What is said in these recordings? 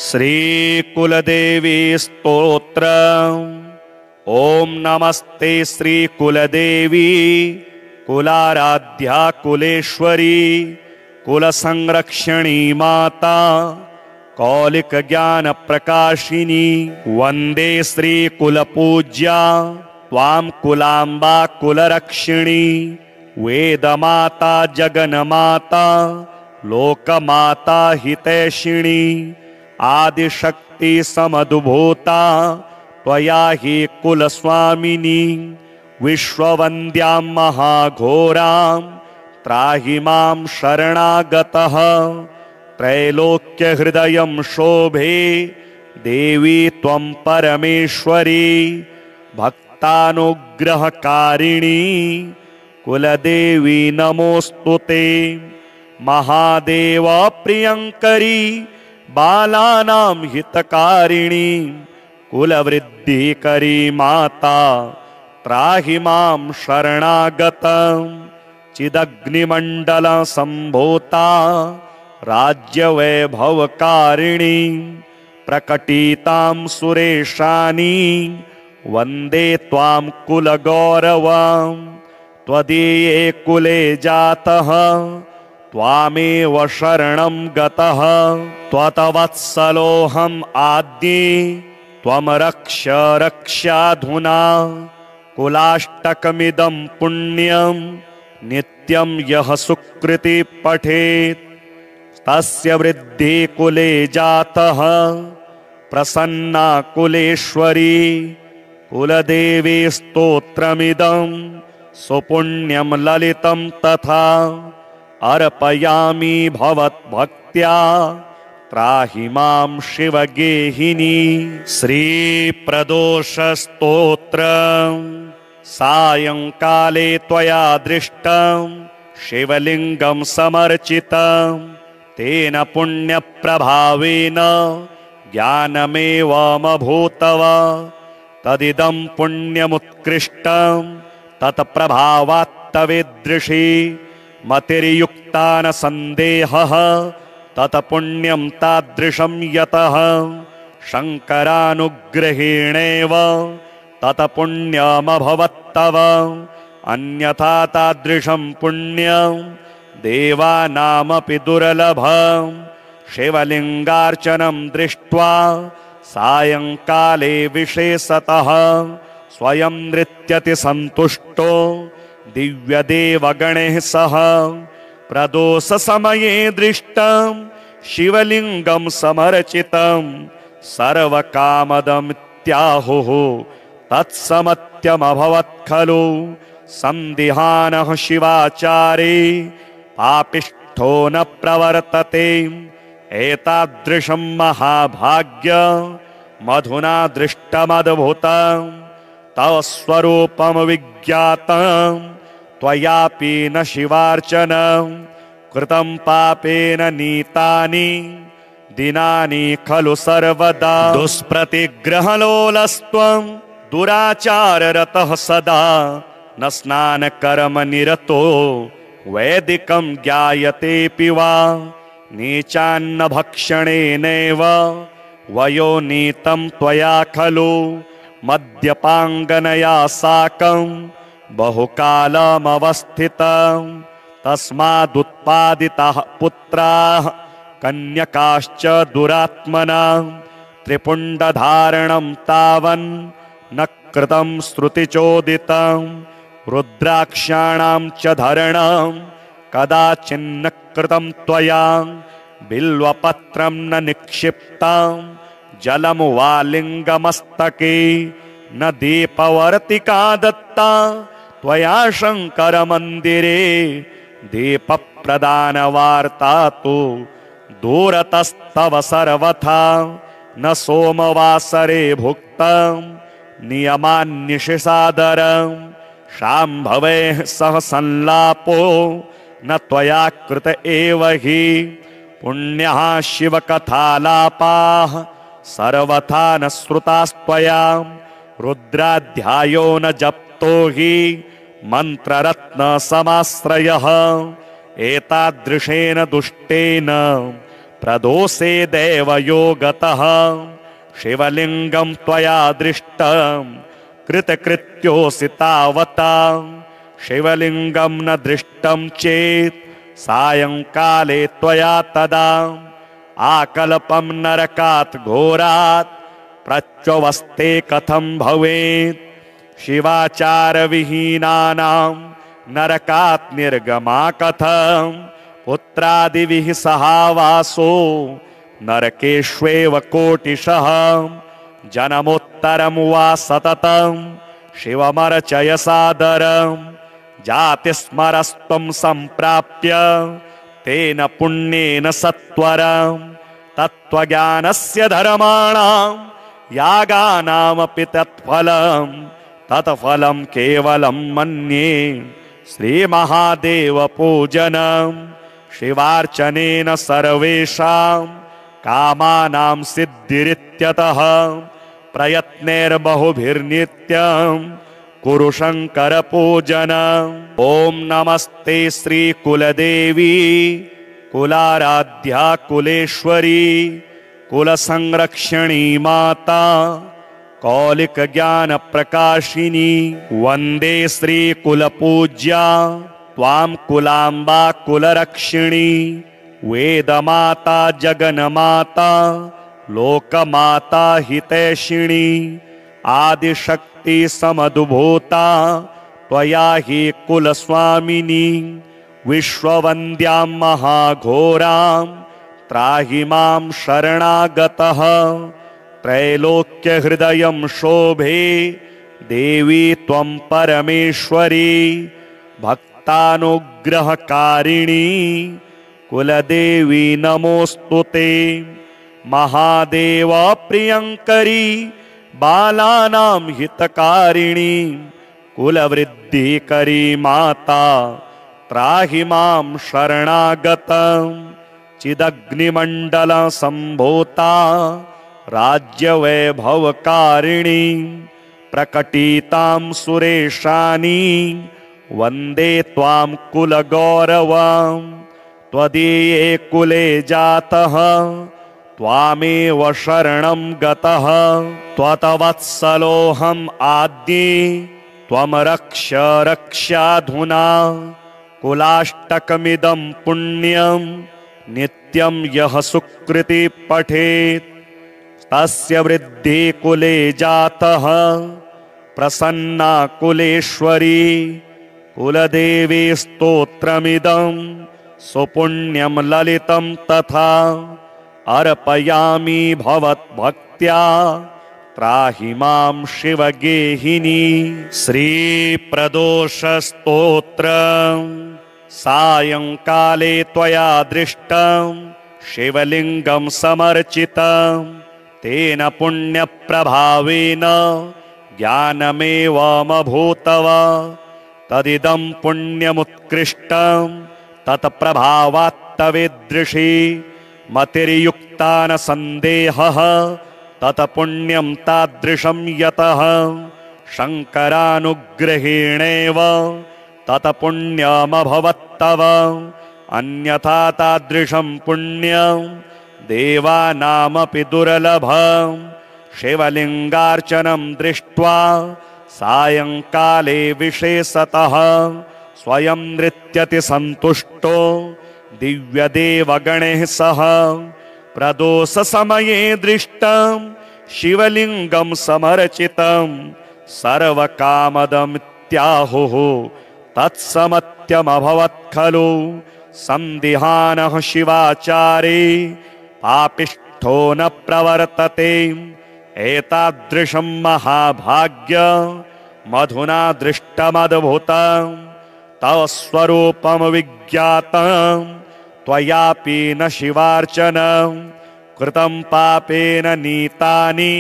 श्रीकुलदेवी स्तोत्र। ओम नमस्ते श्रीकुलदेवी कुलाराध्या कुलेश्वरी कुलसंरक्षणी माता कौलिक ज्ञान प्रकाशिनी। वंदे श्रीकुलपूज्या त्वां कुलांबा कुलरक्षिणी। वेदमाता जगन्माता लोकमाता हितैषिणी। आदिशक्ति समद्भूता त्वया हि कुलस्वामिनी। विश्ववन्द्यां महाघोरां त्राहि मां शरणागतः। त्रैलोक्यहृदयं शोभे देवी त्वं परमेश्वरी। भक्तानुग्रहकारिणी कुलदेवी नमोस्तुते। महादेव प्रियंकरी बालानां हितकारिणी। कुलवृद्धिकरी माता त्राहि मां शरणागतं। चिदग्निमण्डल सम्भूता राज्यवैभवकारिणी। प्रकटितां सुरेशानी वन्दे त्वां कुलगौरवं। त्वदीये कुले जातः त्वामेव शरणं गतः। त्वत्वत्सलोऽहम् आद्ये त्वं रक्ष रक्ष्याधुना। कुलाष्टकमिदं पुण्यं नित्यं यः सुकृति पठेत् तस्य वृद्धि कुले जातः। प्रसन्ना कुलेश्वरी कुलदेवी स्तोत्रमिदं सुपुण्यं ललितं तथा। अर्पयामि भवद्भक्त्या त्राहि मां शिवगेहिनी। श्रीप्रदोषस्तोत्रम्। सायंकाले त्वया दृष्टं शिवलिंगं समर्चितं। तेन पुण्यप्रभावेन ज्ञानमेवमभूतव। तदिदं पुण्यमुत्कृष्टं तत्प्रभावात्तवेदृशी। मतिर्युक्ता न सन्देहः तत्पुण्यं तादृशं यतः। शङ्करानुग्रहेणेव तत्पुण्यमभवत्तव। अन्यथा तादृशं पुण्यं देवानामपि दुर्लभं। शिवलिङ्गार्चनं दृष्ट्वा सायंकाले विशेषतः स्वयं नृत्यति सन्तुष्टो दिव्यदेवगणैः सह। प्रदोषसमये दृष्टं शिवलिङ्गं समर्चितं। सर्वकामदमित्याहुः तत्समत्यमभवत् खलु। सन्दिहानः शिवाचारे पापिष्ठो न प्रवर्तते। एतादृशं महाभाग्यमधुना दृष्टमद्भुतं। तव स्वरूपं विज्ञातं त्वयापि न शिवार्चनं। कृतं पापेन नीतानि दिनानि खलु सर्वदा। दुष्प्रतिग्रहलोलस्त्वं दुराचाररतः सदा। न स्नानकर्मनिरतो वैदिकं ज्ञायतेऽपि वा। नीचान्न भक्षणेनैव वयोनीतं त्वया खलु। मद्यपाङ्गनया साकं बहुकालमवस्थितं। तस्मादुत्पादिताः पुत्राः कन्यकाश्च दुरात्मना। त्रिपुण्डधारणं तावन् न कृतं श्रुतिचोदितं। रुद्राक्षाणां च धरणं कदाचिन्न कृतं त्वया। बिल्वपत्रं न निक्षिप्तं जलं वा लिङ्गमस्तके। न दीपवर्तिका दत्ता त्वया शङ्करमन्दिरे। दीपप्रदानवार्ता तु दूरतस्तव सर्वथा। न सोमवासरे भुक्तं नियमान्निशिसादरं। शाम्भवेः सह संलापो न त्वया कृत एव हि। पुण्यः शिवकथालापाः सर्वथा न श्रुतास्त्वया। रुद्राध्यायो न जप्तो हि मन्त्ररत्न समाश्रयः। एतादृशेन दुष्टेन प्रदोषे देवयोगतः शिवलिङ्गं त्वया दृष्टं कृतकृत्योऽसि तावता शिवलिङ्गं न दृष्टं चेत् सायंकाले त्वया तदा आकल्पं नरकात् घोरात् प्रच्यवस्ते कथं भवेत् शिवाचारविहीनानां नरकात् निर्गमा कथं पुत्रादिभिः सहावासो नरकेष्वेव कोटिशः जन्मोत्तरं वा सततं शिवमर्चय सादरं जातिस्मरस्त्वं सम्प्राप्य तेन पुण्येन सत्वरं तत्त्वज्ञानस्य धर्माणां यागानामपि तत्फलं केवलं मन्ये श्रीमहादेवपूजनं शिवार्चनेन सर्वेषां कामानां सिद्धिरित्यतः प्रयत्नैर्बहुभिर्नित्यं कुरु शङ्करपूजनम् ॐ नमस्ते श्रीकुलदेवी कुलाराध्या कुलेश्वरी कुलसंरक्षणी माता कौलिकज्ञानप्रकाशिनी वन्दे श्रीकुलपूज्या त्वां कुलाम्बा कुलरक्षिणी वेदमाता जगन्माता लोकमाता हितैषिणी आदिशक्ति समदुभूता त्वया हि कुलस्वामिनी विश्ववन्द्यां महाघोरां त्राहि मां शरणागतः त्रैलोक्यहृदयं शोभे देवी त्वं परमेश्वरी भक्तानुग्रहकारिणी कुलदेवी नमोऽस्तु ते महादेव प्रियंकरी बालानां हितकारिणी कुलवृद्धिकरी माता त्राहि मां शरणागतं चिदग्निमण्डल सम्भूता राज्यवैभवकारिणी प्रकटितां सुरेशानी वन्दे त्वां कुलगौरवं त्वदीये कुले जातः त्वामेव शरणं गतः त्वत्वत्सलोऽहम् आद्ये त्वं रक्ष रक्षाधुना कुलाष्टकमिदं पुण्यं नित्यं यः सुकृति पठेत् तस्य वृद्धि कुले जातः प्रसन्ना कुलेश्वरी कुलदेवी स्तोत्रमिदं सुपुण्यं ललितं तथा अर्पयामि भवद्भक्त्या त्राहि मां शिवगेहिनी श्रीप्रदोषस्तोत्रम् सायंकाले त्वया दृष्टं शिवलिङ्गं समर्चितं तेन पुण्यप्रभावेन ज्ञानमेवमभूतव तदिदं पुण्यमुत्कृष्टं तत्प्रभावात्तविदृशी मतिर्युक्ता न सन्देहः तत्पुण्यं तादृशं यतः शङ्करानुग्रहेणेव तत्पुण्यमभवत्तव अन्यथा तादृशं पुण्यं देवानामपि दुर्लभं शिवलिङ्गार्चनं दृष्ट्वा सायंकाले विशेषतः स्वयं नृत्यति सन्तुष्टो दिव्यदेवगणैः सह प्रदोषसमये दृष्टं शिवलिङ्गं समर्चितं सर्वकामदमित्याहुः तत्समत्यमभवत् खलु सन्दिहानः शिवाचारे पापिष्ठो न प्रवर्तते एतादृशं महाभाग्यमधुना दृष्टमद्भुतं तव स्वरूपं विज्ञातं त्वयापि न शिवार्चनं कृतं पापेन नीतानि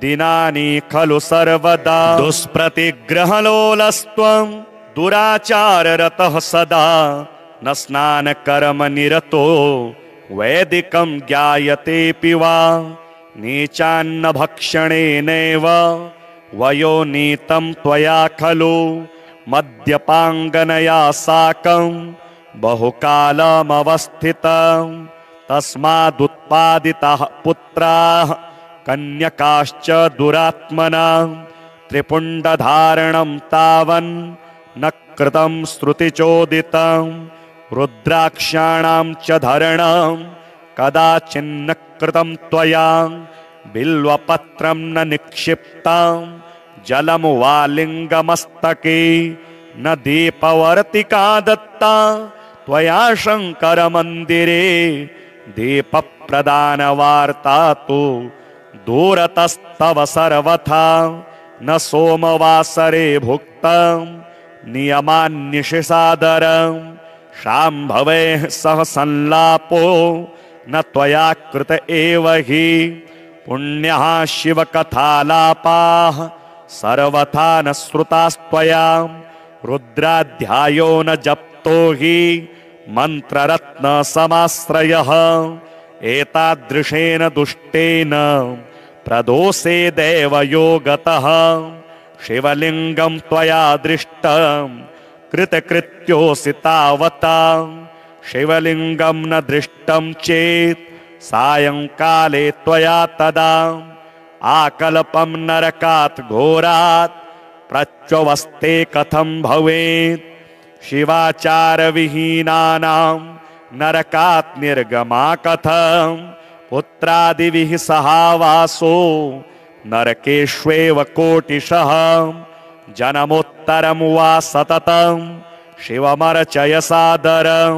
दिनानि खलु सर्वदा दुष्प्रतिग्रहलोलस्त्वं दुराचाररतः सदा न स्नानकर्मनिरतो वैदिकं ज्ञायतेऽपि वा नीचान्न भक्षणेनैव वयोनीतं त्वया खलु मद्यपाङ्गनया साकं बहुकालमवस्थितं तस्मादुत्पादिताः पुत्राः कन्यकाश्च दुरात्मनाः त्रिपुण्डधारणं तावन् न कृतं श्रुतिचोदितं रुद्राक्षाणां च धरणं कदाचिन्न कृतं त्वया बिल्वपत्रं न निक्षिप्तं जलं वा लिङ्गमस्तके न दीपवर्तिका दत्ता त्वया शङ्करमन्दिरे दीपप्रदानवार्ता तु दूरतस्तव सर्वथा न सोमवासरे भुक्तं नियमान्निशिसादरं शाम्भवेः सह संलापो न त्वया कृत एव हि पुण्यः शिवकथालापाः सर्वथा न श्रुतास्त्वया रुद्राध्यायो न जप्तो हि मन्त्ररत्नसमाश्रयः एतादृशेन दुष्टेन प्रदोषे देवयोगतः शिवलिङ्गं त्वया दृष्टं कृतकृत्योऽसि तावता शिवलिङ्गं न दृष्टं चेत् सायंकाले त्वया तदा आकल्पं नरकात् घोरात् प्रच्यवस्ते कथं भवेत् शिवाचारविहीनानां नरकात् निर्गमा कथं पुत्रादिभिः सहावासो नरकेष्वेव कोटिशः जन्मोत्तरं वा सततं शिवमर्चय सादरं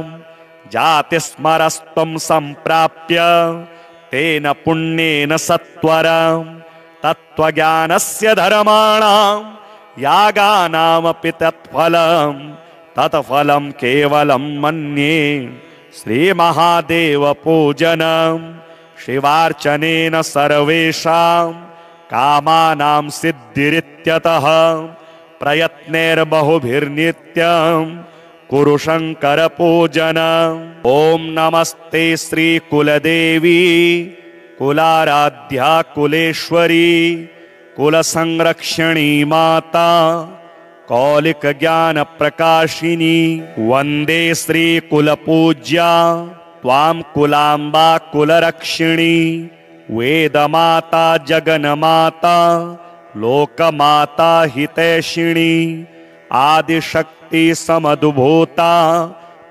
जातिस्मरस्त्वं सम्प्राप्य तेन पुण्येन सत्वरं तत्त्वज्ञानस्य धर्माणां यागानामपि तत्फलं केवलं मन्ये श्रीमहादेवपूजनं शिवार्चनेन सर्वेषां कामानां सिद्धिरित्यतः प्रयत्नैर्बहुभिर्नित्यं कुरु शङ्करपूजनम् ॐ नमस्ते श्रीकुलदेवी कुलाराध्या कुलेश्वरी कुलसंरक्षणी माता कौलिकज्ञानप्रकाशिनी वन्दे श्रीकुलपूज्या त्वां कुलाम्बा कुलरक्षिणी वेदमाता जगन्माता लोकमाता हितैषिणी आदिशक्ति समद्भूता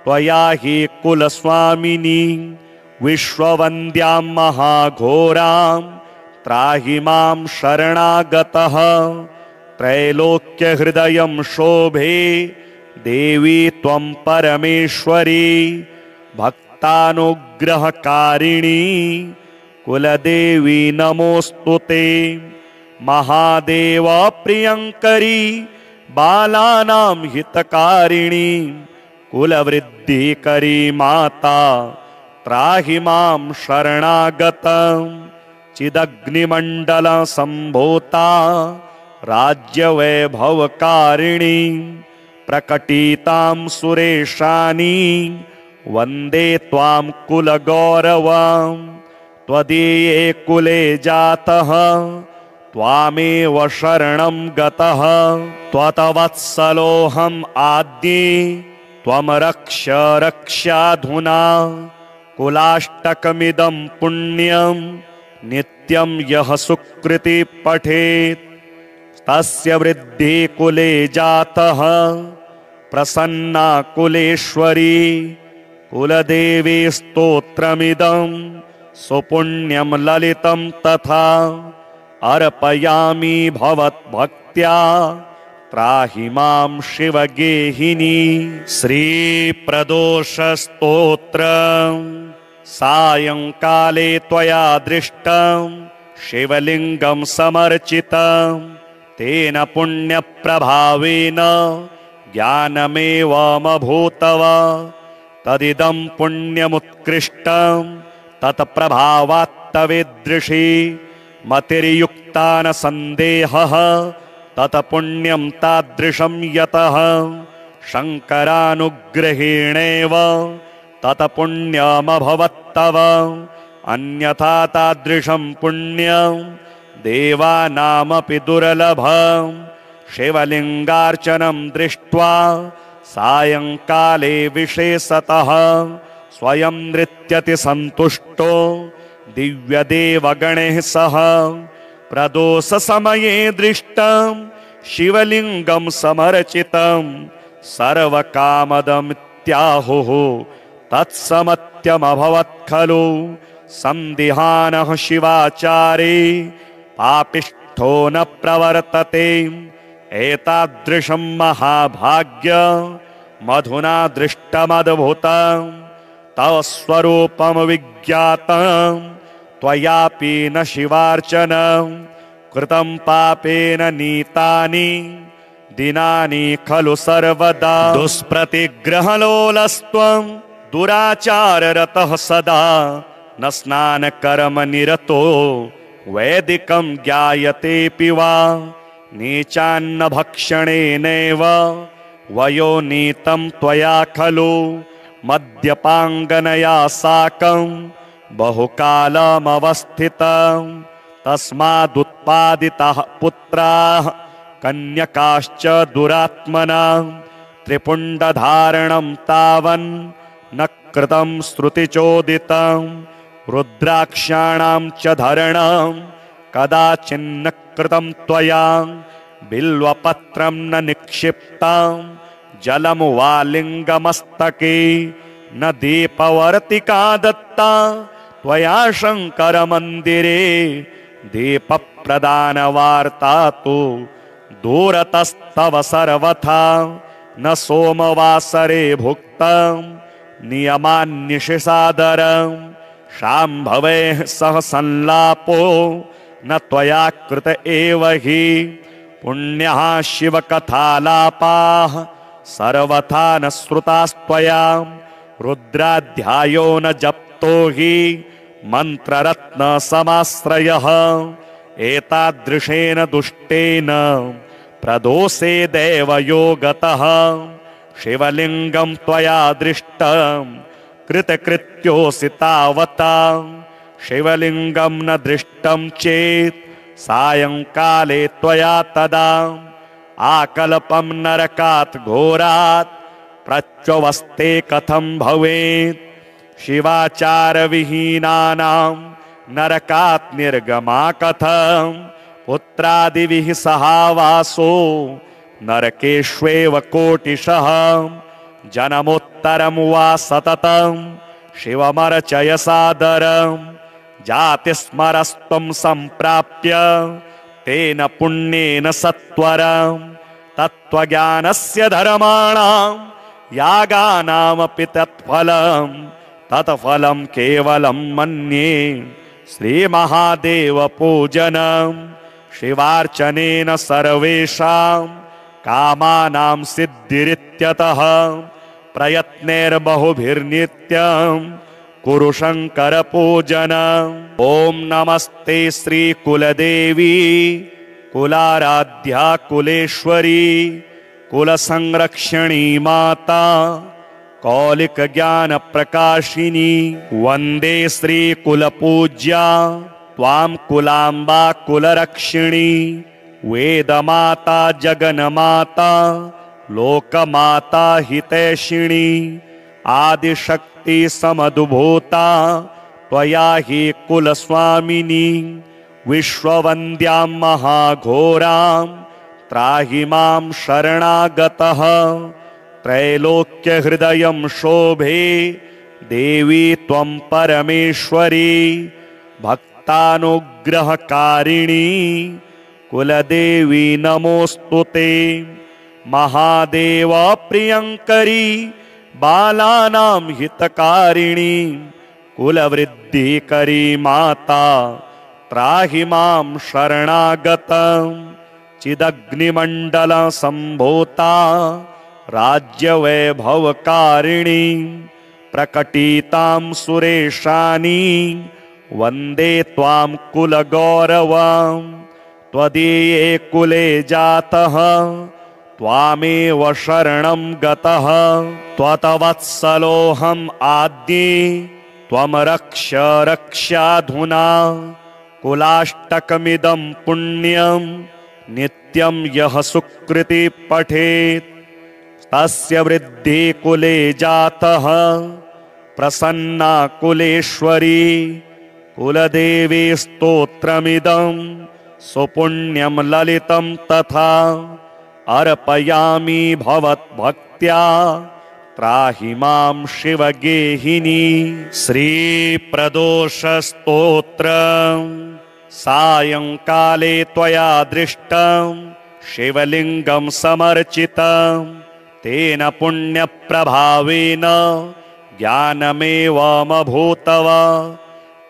त्वया हि कुलस्वामिनी विश्ववन्द्यां महाघोरां त्राहि मां शरणागतः त्रैलोक्यहृदयं शोभे देवी त्वं परमेश्वरी भक्तानुग्रहकारिणी कुलदेवी नमोऽस्तुते महादेव प्रियंकरी बालानां हितकारिणी कुलवृद्धिकरी माता त्राहि मां शरणागतं चिदग्निमण्डल सम्भूता राज्यवैभवकारिणी प्रकटितां सुरेशानी वन्दे त्वां कुलगौरवं त्वदीये कुले जातः त्वामेव शरणं गतः त्वत्वत्सलोऽहम् आद्ये त्वं रक्ष रक्ष्याधुना कुलाष्टकमिदं पुण्यं नित्यं यः सुकृति पठेत् तस्य वृद्धि कुले जातः प्रसन्ना कुलेश्वरी कुलदेवी स्तोत्रमिदं सुपुण्यं ललितं तथा अर्पयामि भवद्भक्त्या त्राहि मां शिवगेहिनी श्रीप्रदोषस्तोत्रम् सायंकाले त्वया दृष्टं शिवलिङ्गं समर्चितं तेन पुण्यप्रभावेन ज्ञानमेवमभूतव तदिदं पुण्यमुत्कृष्टं तत्प्रभावात्तवेदृशी मतिर्युक्ता न सन्देहः तत्पुण्यं तादृशं यतः शङ्करानुग्रहेणेव तत्पुण्यमभवत्तव अन्यथा तादृशं पुण्यं देवानामपि दुर्लभं शिवलिङ्गार्चनं दृष्ट्वा सायंकाले विशेषतः स्वयं नृत्यति सन्तुष्टो दिव्यदेवगणैः सह प्रदोषसमये दृष्टं शिवलिङ्गं समर्चितं सर्वकामदमित्याहुः तत्समत्यमभवत् खलु सन्दिहानः शिवाचारे पापिष्ठो न प्रवर्तते एतादृशं महाभाग्य मधुना दृष्टमद्भुतं तव स्वरूपं विज्ञातं त्वयापि न शिवार्चनं कृतं पापेन नीतानि दिनानि खलु सर्वदा दुष्प्रतिग्रहलोलस्त्वं दुराचाररतः सदा न स्नानकर्मनिरतो वैदिकं ज्ञायतेऽपि वा नीचान्न भक्षणेनैव वयोनीतं त्वया खलु मद्यपाङ्गनया साकं बहुकालमवस्थितं तस्मादुत्पादिताः पुत्राः कन्यकाश्च दुरात्मना त्रिपुण्डधारणं तावन् न कृतं श्रुतिचोदितं रुद्राक्षाणां च धरणं कदाचिन्न कृतं त्वया बिल्वपत्रं न निक्षिप्तं जलं वा लिङ्गमस्तके न दीपवर्तिका दत्ता त्वया शङ्करमन्दिरे दीपप्रदानवार्ता तु दूरतस्तव सर्वथा न सोमवासरे भुक्तं नियमान्निशिसादरं शाम्भवेः सह संलापो न त्वया कृत एव हि पुण्यः शिवकथालापाः सर्वथा न श्रुतास्त्वया रुद्राध्यायो न जप्तो हि मन्त्ररत्नसमाश्रयः एतादृशेन दुष्टेन प्रदोषे देवयोगतः शिवलिङ्गं त्वया दृष्टं कृतकृत्योऽसि तावता शिवलिङ्गं न दृष्टं चेत् सायङ्काले त्वया तदा आकल्पं नरकात् घोरात् प्रच्यवस्ते कथं भवेत् शिवाचारविहीनानां नरकात् निर्गमा कथं पुत्रादिभिः सहावासो नरकेष्वेव कोटिशः जन्मोत्तरं वा सततं शिवमर्चय सादरं जातिस्मरस्त्वं सम्प्राप्य तेन पुण्येन सत्वरं तत्त्वज्ञानस्य धर्माणां यागानामपि तत्फलं केवलं मन्ये श्रीमहादेवपूजनं शिवार्चनेन सर्वेषां कामानां सिद्धिरित्यतः प्रयत्नैर्बहुभिर्नित्यं कुरु शङ्करपूजनम् ॐ नमस्ते श्रीकुलदेवी कुलाराध्या कुलेश्वरी कुलसंरक्षणी माता कौलिकज्ञानप्रकाशिनी वन्दे श्रीकुलपूज्या त्वां कुलाम्बा कुलरक्षिणी वेदमाता जगन्माता लोकमाता हितैषिणी आदिशक्ति समदुभूता त्वया हि कुलस्वामिनी विश्ववन्द्यां महाघोरां त्राहि मां शरणागतः त्रैलोक्यहृदयं शोभे देवी त्वं परमेश्वरी भक्तानुग्रहकारिणी कुलदेवी नमोऽस्तु ते महादेव प्रियंकरी बालानां हितकारिणी कुलवृद्धिकरी माता त्राहि मां शरणागतं चिदग्निमण्डल सम्भूता राज्यवैभवकारिणी प्रकटितां सुरेशानी वन्दे त्वां कुलगौरवं त्वदीये कुले जातः त्वामेव शरणं गतः त्वत्वत्सलोऽहम् आद्ये त्वं रक्ष रक्ष्याधुना कुलाष्टकमिदं पुण्यं नित्यं यः सुकृति पठेत् तस्य वृद्धि कुले जातः प्रसन्ना कुलेश्वरी कुलदेवी स्तोत्रमिदं सुपुण्यं ललितं तथा अर्पयामि भवद्भक्त्या त्राहि मां शिवगेहिनी। श्रीप्रदोषस्तोत्रम् सायंकाले त्वया दृष्टं शिवलिङ्गं समर्चितं तेन पुण्यप्रभावेन ज्ञानमेवमभूतव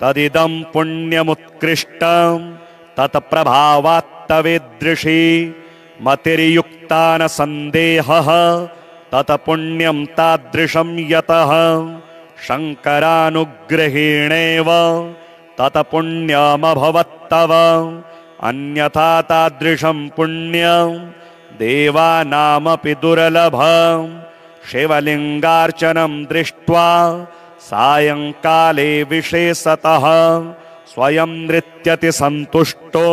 तदिदं पुण्यमुत्कृष्टं तत्प्रभावात्तविदृशी मतिर्युक्ता न सन्देहः तत्पुण्यं तादृशं यतः शङ्करानुग्रहेणेव तत्पुण्यमभवत्तव अन्यथा तादृशं पुण्यं देवानामपि दुर्लभं। शिवलिङ्गार्चनं दृष्ट्वा सायंकाले विशेषतः स्वयं नृत्यति सन्तुष्टो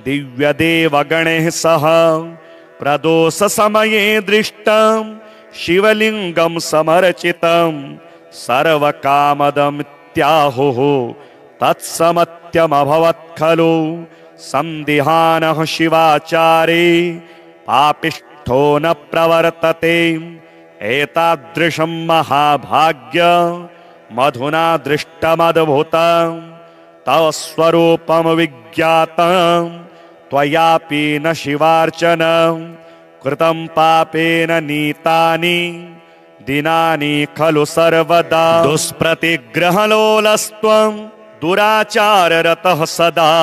दिव्यदेवगणैः सह प्रदोषसमये दृष्टं शिवलिङ्गं समर्चितं सर्वकामदमित्याहुः तत्समत्यमभवत् खलु। सन्दिहानः शिवाचारे पापिष्ठो न प्रवर्तते एतादृशं महाभाग्य मधुना दृष्टमद्भुतं तव स्वरूपं विज्ञातं त्वयापि न शिवार्चनं कृतं पापेन नीतानि दिनानि खलु सर्वदा। दुष्प्रतिग्रहलोलस्त्वं दुराचाररतः सदा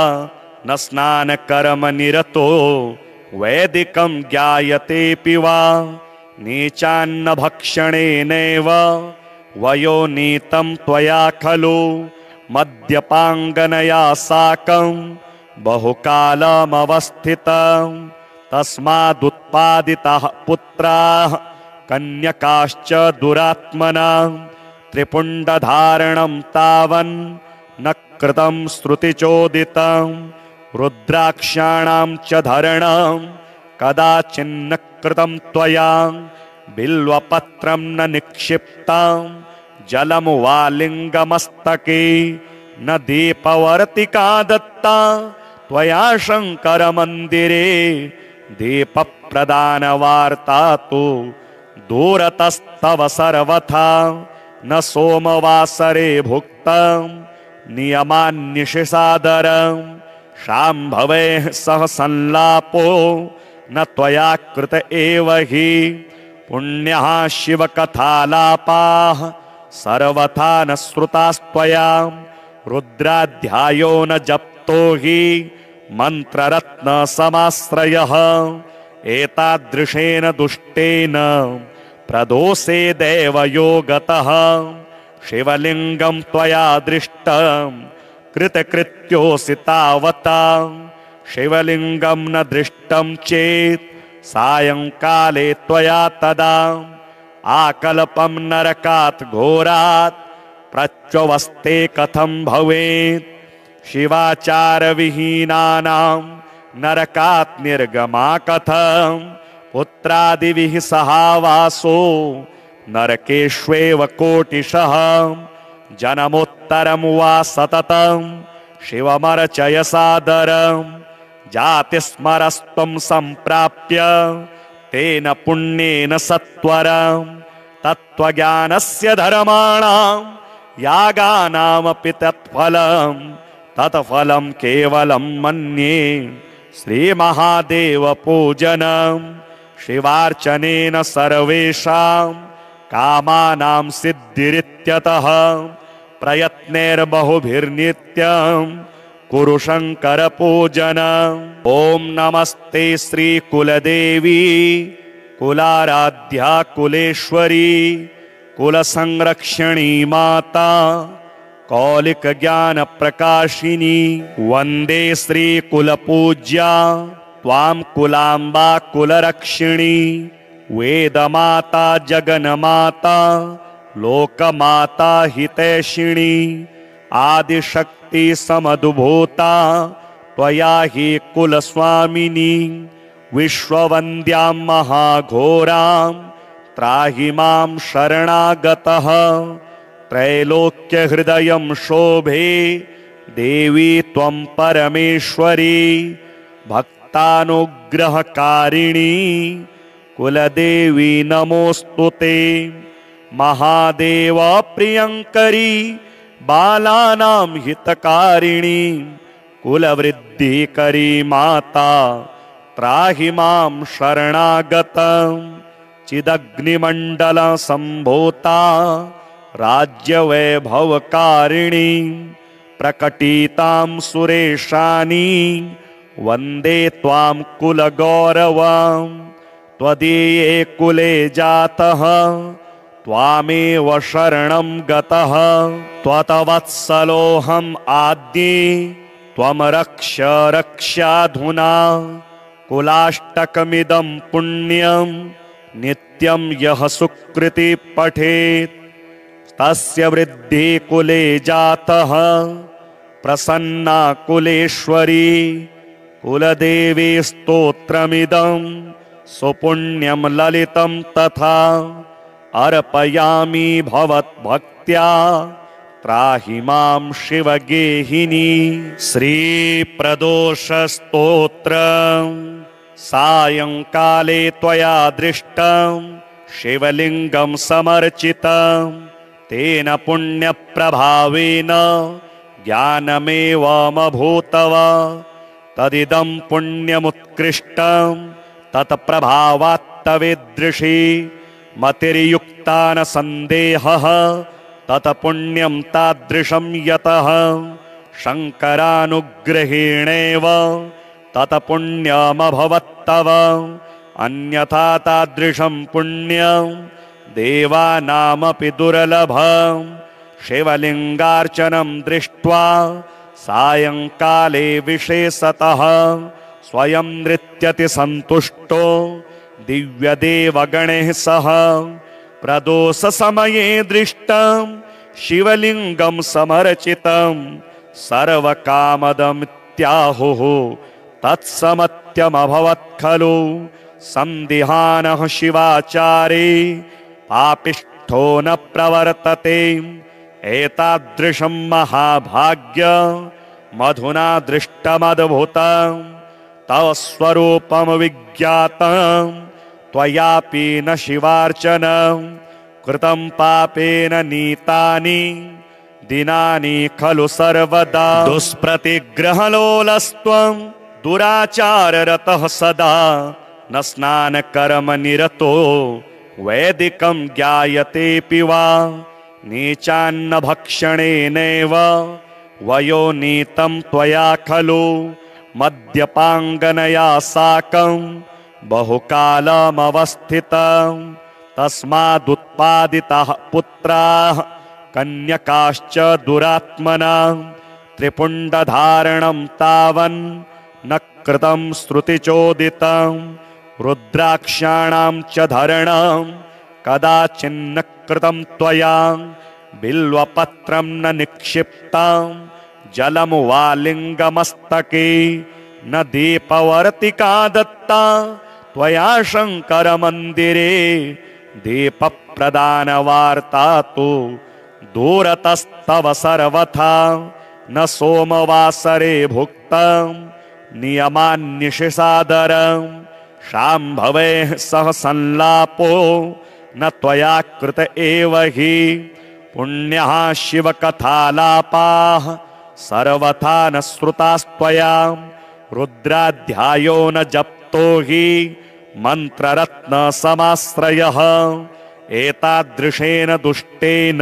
न स्नानकर्मनिरतो वैदिकं ज्ञायतेऽपि वा नीचान्न भक्षणेनैव वयोनीतं त्वया खलु मद्यपाङ्गनया साकं बहुकालमवस्थितं तस्मादुत्पादिताः पुत्राः कन्यकाश्च दुरात्मना त्रिपुण्डधारणं तावन् न कृतं श्रुतिचोदितं रुद्राक्षाणां च धरणं कदाचिन्न कृतं त्वया बिल्वपत्रं न निक्षिप्तं जलं वा लिङ्गमस्तके न दीपवर्तिका दत्ता त्वया शङ्करमन्दिरे दीपप्रदानवार्ता तु दूरतस्तव सर्वथा न सोमवासरे भुक्तं नियमान्निशिसादरं शाम्भवेः सह संलापो न त्वया कृत एव हि पुण्यः शिवकथालापाः सर्वथा न श्रुतास्त्वया रुद्राध्यायो न जप्तो हि मन्त्ररत्नसमाश्रयः एतादृशेन दुष्टेन प्रदोषे देवयोगतः शिवलिङ्गं त्वया दृष्टं कृतकृत्योऽसि तावता शिवलिङ्गं न दृष्टं चेत् सायंकाले त्वया तदा आकल्पं नरकात् घोरात् प्रच्यवस्ते कथं भवेत् शिवाचारविहीनानां नरकात् निर्गमा कथं पुत्रादिभिः सहावासो नरकेष्वेव कोटिशः जन्मोत्तरं वा सततं शिवमर्चय सादरं जातिस्मरस्त्वं सम्प्राप्य तेन पुण्येन सत्वरं तत्त्वज्ञानस्य धर्माणां यागानामपि तत्फलं केवलं मन्ये श्रीमहादेवपूजनं शिवार्चनेन सर्वेषां कामानां सिद्धिरित्यतः प्रयत्नैर्बहुभिर्नित्यं कुरु शङ्करपूजनम्। ॐ नमस्ते श्रीकुलदेवी कुलाराध्या कुलेश्वरी कुलसंरक्षणी माता कौलिकज्ञानप्रकाशिनी वन्दे श्रीकुलपूज्या त्वां कुलाम्बा कुलरक्षिणी वेदमाता जगन्माता लोकमाता हितैषिणी आदिशक्ति समद्भूता त्वया हि कुलस्वामिनी विश्ववन्द्यां महाघोरां त्राहि मां शरणागतः त्रैलोक्यहृदयं शोभे देवी त्वं परमेश्वरी भक्तानुग्रहकारिणी कुलदेवी नमोऽस्तु ते महादेव प्रियंकरी बालानां हितकारिणी कुलवृद्धिकरी माता त्राहि मां शरणागतं चिदग्निमण्डल संभूता राज्यवैभवकारिणी प्रकटितां सुरेशानी वन्दे त्वां कुलगौरवं त्वदीये कुले जातः त्वामेव शरणं गतः त्वत्वत्सलोऽहम् आद्ये त्वं रक्ष रक्ष्याधुना कुलाष्टकमिदं पुण्यं नित्यं यः सुकृति पठेत् तस्य वृद्धि कुले जातः प्रसन्ना कुलेश्वरी कुलदेवी स्तोत्रमिदं सुपुण्यं ललितं तथा अर्पयामि भवद्भक्त्या त्राहि मां शिवगेहिनी श्रीप्रदोषस्तोत्रम् सायंकाले त्वया दृष्टं शिवलिंगं समर्चितं तेन पुण्यप्रभावेन ज्ञानमेवमभूतव तदिदं पुण्यमुत्कृष्टं तत्प्रभावात्तविदृशी मतिर्युक्ता न सन्देहः तत्पुण्यं तादृशं यतः शङ्करानुग्रहेणेव तत्पुण्यमभवत्तव अन्यथा तादृशं पुण्यं देवानामपि दुर्लभं शिवलिङ्गार्चनं दृष्ट्वा सायंकाले विशेषतः स्वयं नृत्यति सन्तुष्टो दिव्यदेवगणैः सह प्रदोषसमये दृष्टं शिवलिङ्गं समर्चितं सर्वकामदमित्याहुः तत्समत्यमभवत् खलु सन्दिहानः शिवाचारे पापिष्ठो न प्रवर्तते एतादृशं महाभाग्यमधुना दृष्टमद्भुतं तव स्वरूपं विज्ञातं त्वयापि न शिवार्चनं कृतं पापेन नीतानि दिनानि खलु सर्वदा दुष्प्रतिग्रहलोलस्त्वं दुराचाररतः सदा न स्नानकर्मनिरतो वैदिकं ज्ञायतेऽपि वा नीचान्न भक्षणेनैव वयोनीतं त्वया खलु मद्यपाङ्गनया साकं बहुकालमवस्थितं तस्मादुत्पादिताः पुत्राः कन्यकाश्च दुरात्मना त्रिपुण्डधारणं तावन् न कृतं श्रुतिचोदितं रुद्राक्षाणां च धरणं कदाचिन्न कृतं त्वया बिल्वपत्रं न निक्षिप्तं जलं वा लिङ्गमस्तके न दीपवर्तिका दत्ता त्वया शङ्करमन्दिरे दीपप्रदानवार्ता तु दूरतस्तव सर्वथा न सोमवासरे भुक्तं नियमान्निशिसादरं शाम्भवेः सह संलापो न त्वया कृत एव हि पुण्यः शिवकथालापाः सर्वथा न श्रुतास्त्वया रुद्राध्यायो न जप्तो हि मन्त्ररत्नसमाश्रयः एतादृशेन दुष्टेन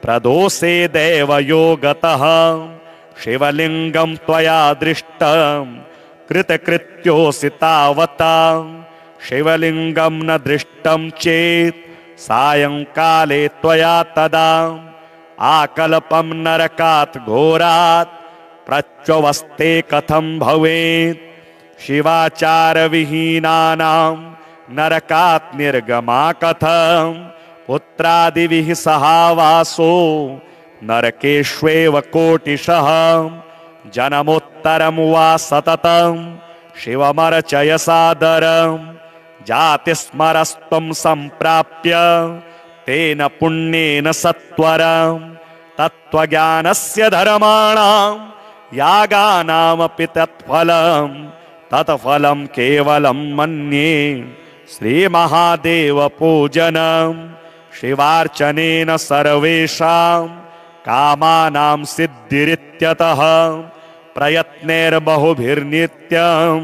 प्रदोषे देवयोगतः शिवलिङ्गं त्वया दृष्टं कृतकृत्योऽसि तावता शिवलिङ्गं न दृष्टं चेत् सायंकाले त्वया तदा आकल्पं नरकात् घोरात् प्रच्यवस्ते कथं भवेत् शिवाचारविहीनानां नरकात् निर्गमा कथं पुत्रादिभिः सहावासो नरकेष्वेव कोटिशः जनमोत्तरं वा सततं शिवमर्चय सादरं जातिस्मरस्त्वं सम्प्राप्य तेन पुण्येन सत्वरं तत्त्वज्ञानस्य धर्माणां यागानामपि तत्फलं तत्फलं केवलं मन्ये श्रीमहादेवपूजनं शिवार्चनेन सर्वेषां कामानां सिद्धिरित्यतः प्रयत्नैर्बहुभिर्नित्यं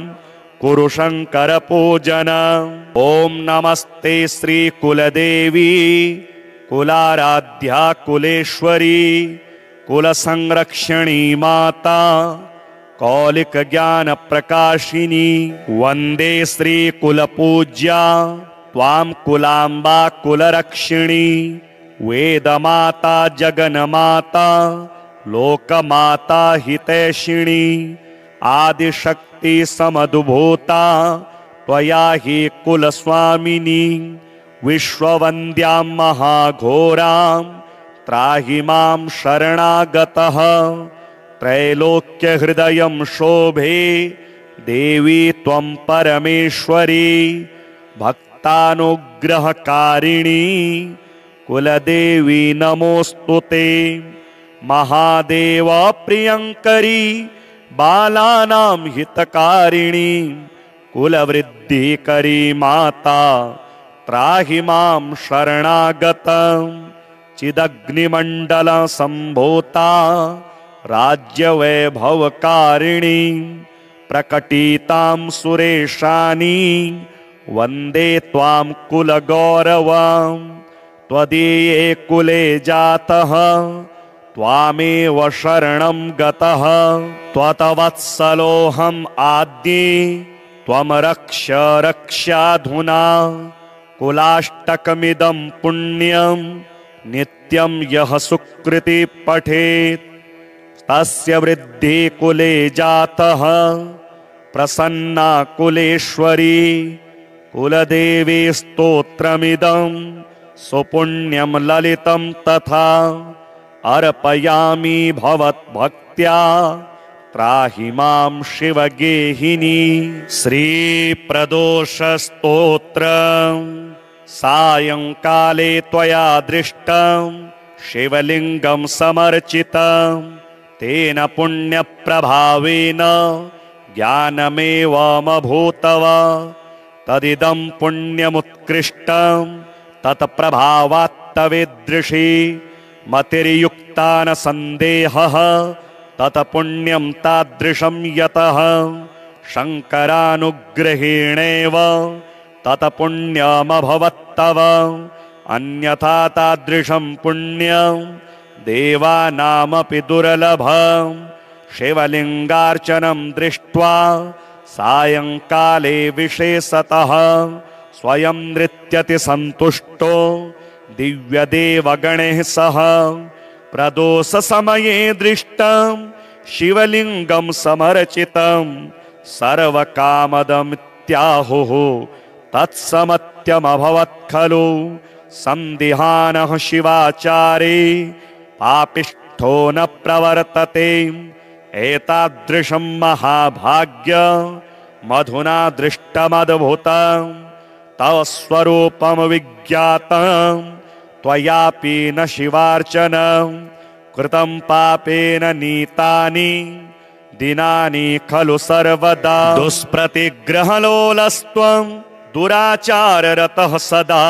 कुरु शंकर पूजनम्। ओम नमस्ते श्री कुलदेवी कुलाराध्या कुलेश्वरी कुल संरक्षणी माता कौलिक ज्ञान प्रकाशिनी वंदे श्री कुलपूज्या त्वां कुलांबा कुलरक्षिणी वेदमाता जगन्माता लोकमाता हितैषिणी आदिशक्ति समदुभूता त्वया हि कुलस्वामिनी विश्ववन्द्यां महाघोरां त्राहि मां शरणागतः त्रैलोक्यहृदयं शोभे देवी त्वं परमेश्वरी भक्तानुग्रहकारिणी कुलदेवी नमोस्तुते महादेव प्रियंकरी बालानां हितकारिणी कुलवृद्धिकरी माता त्राहि मां शरणागतं चिदग्निमण्डल संभूता राज्यवैभवकारिणी प्रकटितां सुरेशानी वन्दे त्वां कुलगौरवं त्वदीये कुले जातः त्वामेव शरणं गतः त्वत्वत्सलोऽहम् आद्ये त्वं रक्ष रक्षाधुना कुलाष्टकमिदं पुण्यं नित्यं यः सुकृति पठेत् तस्य वृद्धि कुले जातः प्रसन्ना कुलेश्वरी कुलदेवी स्तोत्रमिदं सुपुण्यं ललितं तथा अर्पयामि भवद्भक्त्या त्राहि मां शिवगेहिनी। श्रीप्रदोषस्तोत्रम् सायंकाले त्वया दृष्टं शिवलिङ्गं समर्चितं तेन पुण्यप्रभावेन ज्ञानमेवमभूतव तदिदं पुण्यमुत्कृष्टं तत्प्रभावात्तविदृशी मतिर्युक्ता न सन्देहः तत्पुण्यं तादृशं यतः शङ्करानुग्रहेणेव तत्पुण्यमभवत्तव अन्यथा तादृशं पुण्यं देवानामपि दुर्लभं शिवलिङ्गार्चनं दृष्ट्वा सायंकाले विशेषतः स्वयं नृत्यति सन्तुष्टो दिव्यदेवगणैः सह प्रदोषसमये दृष्टं शिवलिङ्गं समर्चितं सर्वकामदमित्याहुः तत्समत्यमभवत् खलु सन्दिहानः शिवाचारे पापिष्ठो न प्रवर्तते एतादृशं महाभाग्यमधुना दृष्टमद्भुतं तव स्वरूपं विज्ञातं त्वयापि न शिवार्चनं कृतं पापेन नीतानि दिनानि खलु सर्वदा दुष्प्रतिग्रहलोलस्त्वं दुराचाररतः सदा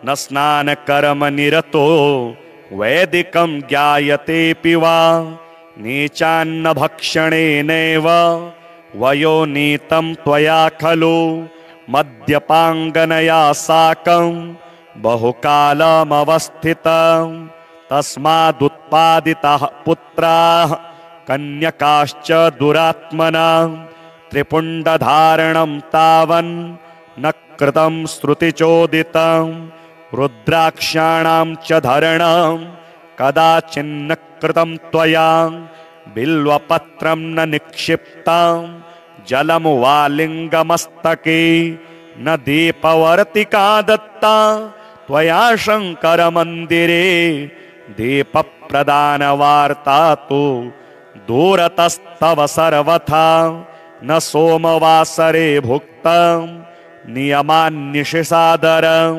न स्नानकर्मनिरतो वैदिकं ज्ञायतेऽपि वा नीचान्न भक्षणेनैव वयोनीतं त्वया खलु मद्यपाङ्गनया साकं बहुकालमवस्थितं तस्मादुत्पादिताः पुत्राः कन्यकाश्च दुरात्मना त्रिपुण्डधारणं तावन् न कृतं श्रुतिचोदितं रुद्राक्षाणां च धरणं कदाचिन्न कृतं त्वया बिल्वपत्रं न निक्षिप्तं जलं वा लिङ्गमस्तके न दीपवर्तिका दत्ता त्वया शङ्करमन्दिरे दीपप्रदानवार्ता तु दूरतस्तव सर्वथा न सोमवासरे भुक्तं नियमान्निशिसादरं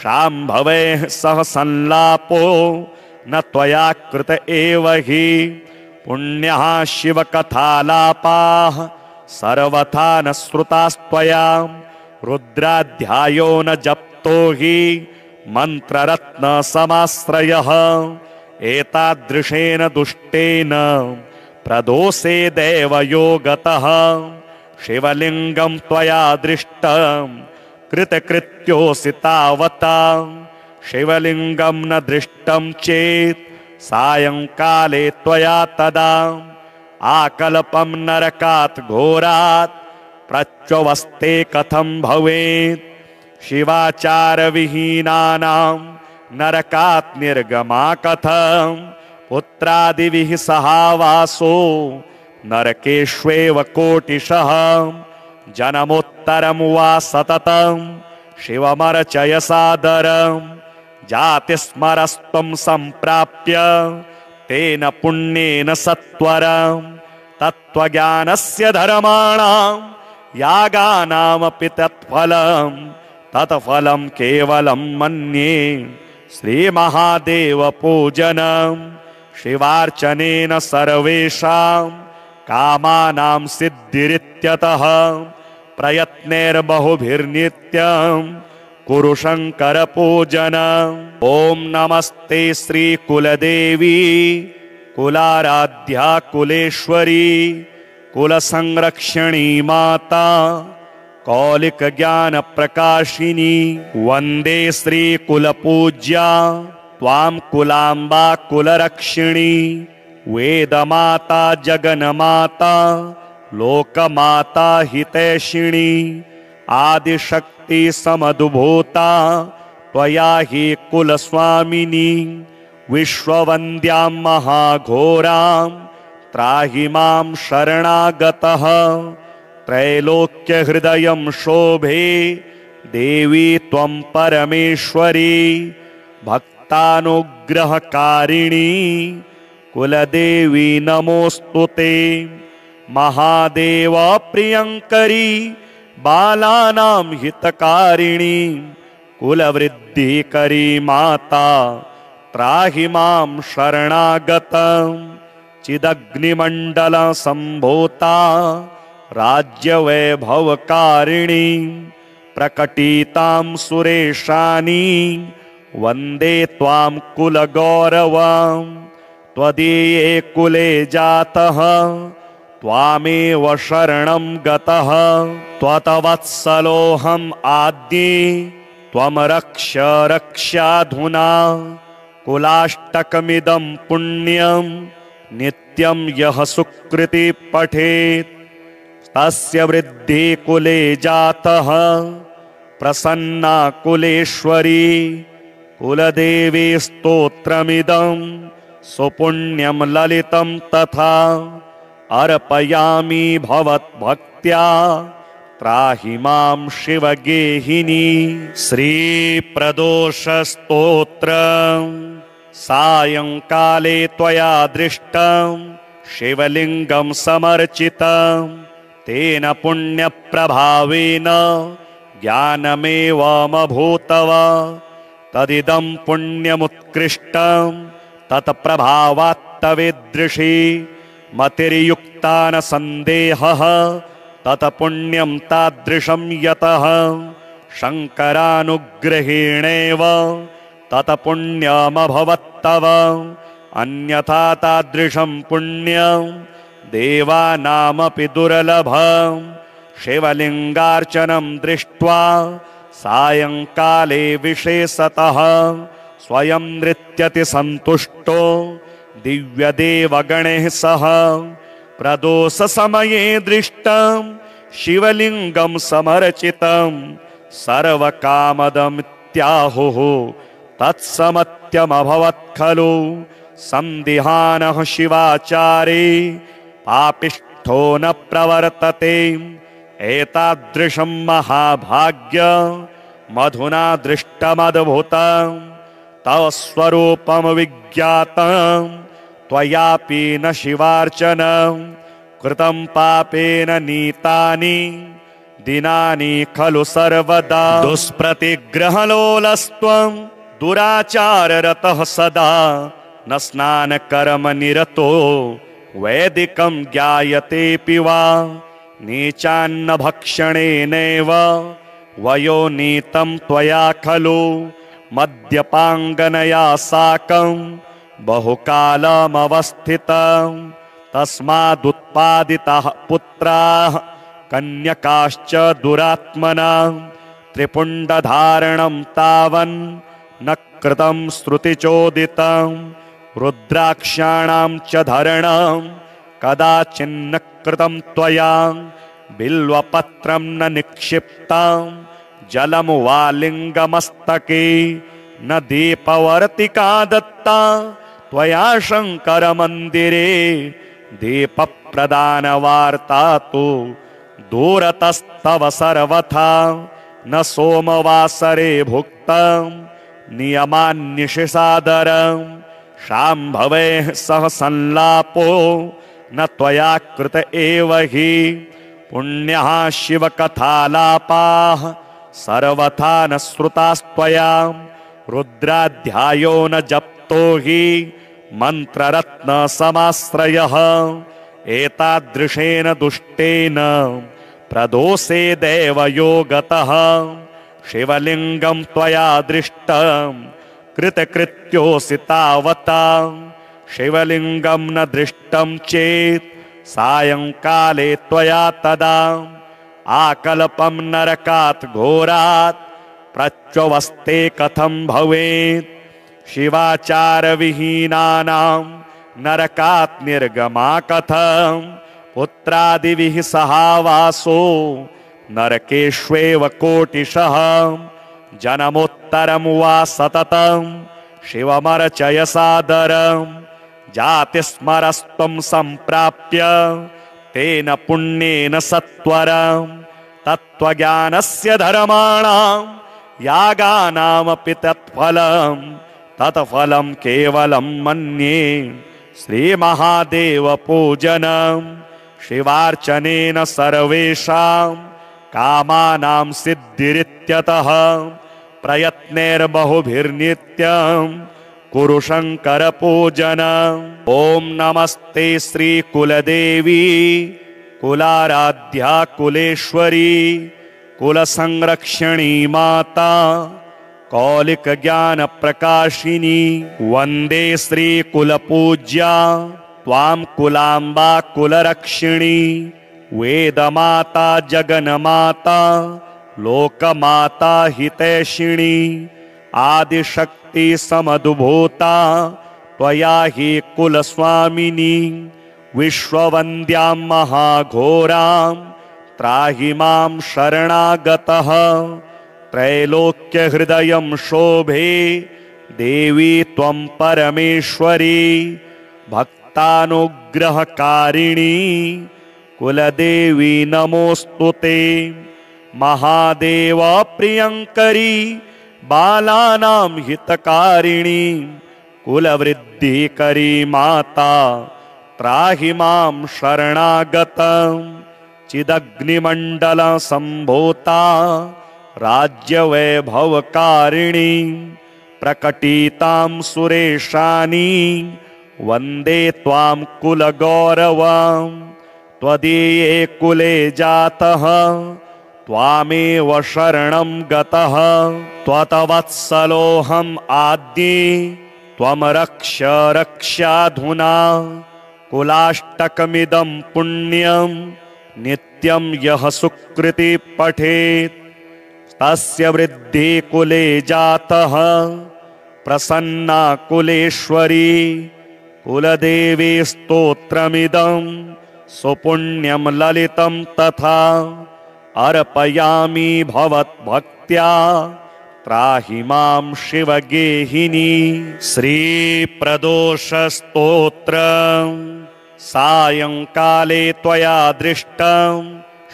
शाम्भवेः सह संलापो न त्वया कृत एव हि पुण्यः शिवकथालापाः सर्वथा न श्रुतास्त्वया रुद्राध्यायो न जप्तो हि मन्त्ररत्न समाश्रयः एतादृशेन दुष्टेन प्रदोषे देवयोगतः शिवलिङ्गं त्वया दृष्टं कृतकृत्योऽसि तावता शिवलिङ्गं न दृष्टं चेत् सायंकाले त्वया तदा आकल्पं नरकात् घोरात् प्रच्यवस्ते कथं भवेत् शिवाचारविहीनानां नरकात् निर्गमा कथं पुत्रादिभिः सहावासो नरकेष्वेव कोटिशः जन्मोत्तरं वा सततं शिवमर्चय सादरं जातिस्मरस्त्वं सम्प्राप्य तेन पुण्येन सत्वरं तत्त्वज्ञानस्य धर्माणां यागानामपि तत्फलं केवलं मन्ये श्रीमहादेवपूजनं शिवार्चनेन सर्वेषां कामानां सिद्धिरित्यतः प्रयत्नैर्बहुभिर्नित्यं कुरु शङ्करपूजनम् ॐ नमस्ते श्रीकुलदेवी कुलाराध्या कुलेश्वरी कुलसंरक्षणी माता कौलिकज्ञानप्रकाशिनी वन्दे श्रीकुलपूज्या त्वां कुलाम्बा कुलरक्षिणी वेदमाता जगन्माता लोकमाता हितैषिणी आदिशक्ति समद्भूता त्वया हि कुलस्वामिनी विश्ववन्द्यां महाघोरां त्राहि मां शरणागतः त्रैलोक्यहृदयं शोभे देवी त्वं परमेश्वरी भक्तानुग्रहकारिणी कुलदेवी नमोऽस्तु ते महादेव प्रियंकरी बालानां हितकारिणी कुलवृद्धिकरी माता त्राहि मां शरणागतं चिदग्निमण्डल सम्भूता राज्यवैभवकारिणी प्रकटितां सुरेशानी वन्दे त्वां कुलगौरवं त्वदीये कुले जातः त्वामेव शरणं गतः त्वत्वत्सलोऽहम् आद्ये त्वं रक्ष रक्ष्याधुना कुलाष्टकमिदं पुण्यं नित्यं यः सुकृति पठेत् तस्य वृद्धि कुले जातः प्रसन्ना कुलेश्वरी कुलदेवी स्तोत्रमिदं सुपुण्यं ललितं तथा अर्पयामि भवद्भक्त्या त्राहि मां शिवगेहिनी श्रीप्रदोषस्तोत्रम् सायंकाले त्वया दृष्टं शिवलिङ्गं समर्चितं तेन पुण्यप्रभावेन ज्ञानमेवमभूतव तदिदं पुण्यमुत्कृष्टं तत्प्रभावात्तविदृशी मतिर्युक्ता न सन्देहः तत्पुण्यं तादृशं यतः शङ्करानुग्रहेणेव तत्पुण्यमभवत्तव अन्यथा तादृशं पुण्यं देवानामपि दुर्लभं शिवलिङ्गार्चनं दृष्ट्वा सायंकाले विशेषतः स्वयं नृत्यति सन्तुष्टो दिव्यदेवगणैः सह प्रदोषसमये दृष्टं शिवलिङ्गं समर्चितं सर्वकामदमित्याहुः तत्समत्यमभवत् खलु सन्दिहानः शिवाचारे पापिष्ठो न प्रवर्तते एतादृशं महाभाग्यमधुना दृष्टमद्भुतं तव स्वरूपं विज्ञातं त्वयापि न शिवार्चनं कृतं पापेन नीतानि दिनानि खलु सर्वदा दुष्प्रतिग्रहलोलस्त्वं दुराचाररतः सदा न स्नानकर्मनिरतो वैदिकं ज्ञायतेऽपि वा नीचान्न भक्षणेनैव वयोनीतं त्वया खलु मद्यपाङ्गनया साकं बहुकालमवस्थितं तस्मादुत्पादिताः पुत्राः कन्यकाश्च दुरात्मना त्रिपुण्डधारणं तावन् न कृतं श्रुतिचोदितं रुद्राक्षाणां च धरणं कदाचिन्न कृतं त्वया बिल्वपत्रं न निक्षिप्तं जलं वा लिङ्गमस्तके न दीपवर्तिका दत्ता त्वया शङ्करमन्दिरे दीपप्रदानवार्ता तु दूरतस्तव सर्वथा न सोमवासरे भुक्तं नियमान्निशिसादरं शाम्भवेः सह संलापो न त्वया कृत एव हि पुण्यः शिवकथालापाः सर्वथा न श्रुतास्त्वया रुद्राध्यायो न जप्तो हि मन्त्ररत्नसमाश्रयः एतादृशेन दुष्टेन प्रदोषेदेव योगतः शिवलिङ्गं त्वया दृष्टं कृतकृत्योऽसि तावता शिवलिङ्गं न दृष्टं चेत् सायङ्काले त्वया तदा आकल्पं नरकात् घोरात् प्रच्यवस्ते कथं भवेत् शिवाचारविहीनानां नरकात् निर्गमा कथं पुत्रादिभिः सहावासो नरकेष्वेव कोटिशः जन्मोत्तरं वा सततं शिवमर्चय सादरं जातिस्मरस्त्वं सम्प्राप्य तेन पुण्येन सत्वरं तत्त्वज्ञानस्य धर्माणां यागानामपि तत्फलं केवलं मन्ये श्रीमहादेवपूजनं शिवार्चनेन सर्वेषां कामानां सिद्धिरित्यतः प्रयत्नैर्बहुभिर्नित्यं कुरु शङ्करपूजनम् ॐ नमस्ते श्रीकुलदेवी कुलाराध्या कुलेश्वरी कुलसंरक्षणी माता कौलिकज्ञानप्रकाशिनी वन्दे श्रीकुलपूज्या त्वां कुलाम्बा कुलरक्षिणी वेदमाता जगन्माता लोकमाता हितैषिणी आदिशक्ति समदुभूता त्वया हि कुलस्वामिनी विश्ववन्द्यां महाघोरां त्राहि मां शरणागतः त्रैलोक्यहृदयं शोभे देवी त्वं परमेश्वरी भक्तानुग्रहकारिणी कुलदेवी नमोऽस्तु ते महादेव प्रियंकरी बालानां हितकारिणी कुलवृद्धिकरी माता त्राहि मां शरणागतं चिदग्निमण्डल सम्भूता राज्यवैभवकारिणी प्रकटितां सुरेशानी वन्दे त्वां कुलगौरवं त्वदीये कुले जातः त्वामेव शरणं गतः त्वत्वत्सलोऽहम् आद्ये त्वं रक्ष रक्ष्याधुना कुलाष्टकमिदं पुण्यं नित्यं यः सुकृति पठेत् तस्य वृद्धि कुले जातः प्रसन्ना कुलेश्वरी कुलदेवी स्तोत्रमिदं सुपुण्यं ललितं तथा अर्पयामि भवद्भक्त्या त्राहि मां शिवगेहिनी श्रीप्रदोषस्तोत्रम् सायंकाले त्वया दृष्टं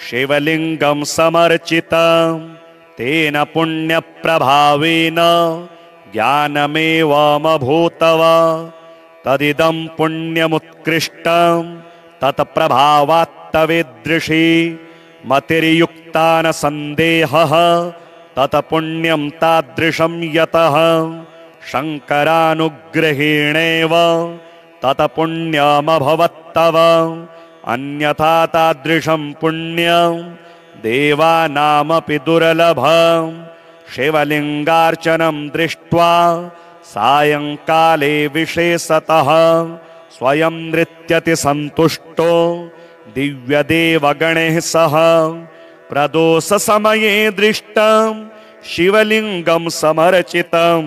शिवलिङ्गं समर्चितं तेन पुण्यप्रभावेन ज्ञानमेवमभूतव तदिदं पुण्यमुत्कृष्टं तत्प्रभावात्तविदृशी मतिर्युक्ता न सन्देहः तत्पुण्यं तादृशं यतः शङ्करानुग्रहेणेव तत्पुण्यमभवत्तव अन्यथा तादृशं पुण्यं देवानामपि दुर्लभं शिवलिङ्गार्चनं दृष्ट्वा सायंकाले विशेषतः स्वयं नृत्यति सन्तुष्टो दिव्यदेवगणैः सह प्रदोषसमये दृष्टं शिवलिङ्गं समर्चितं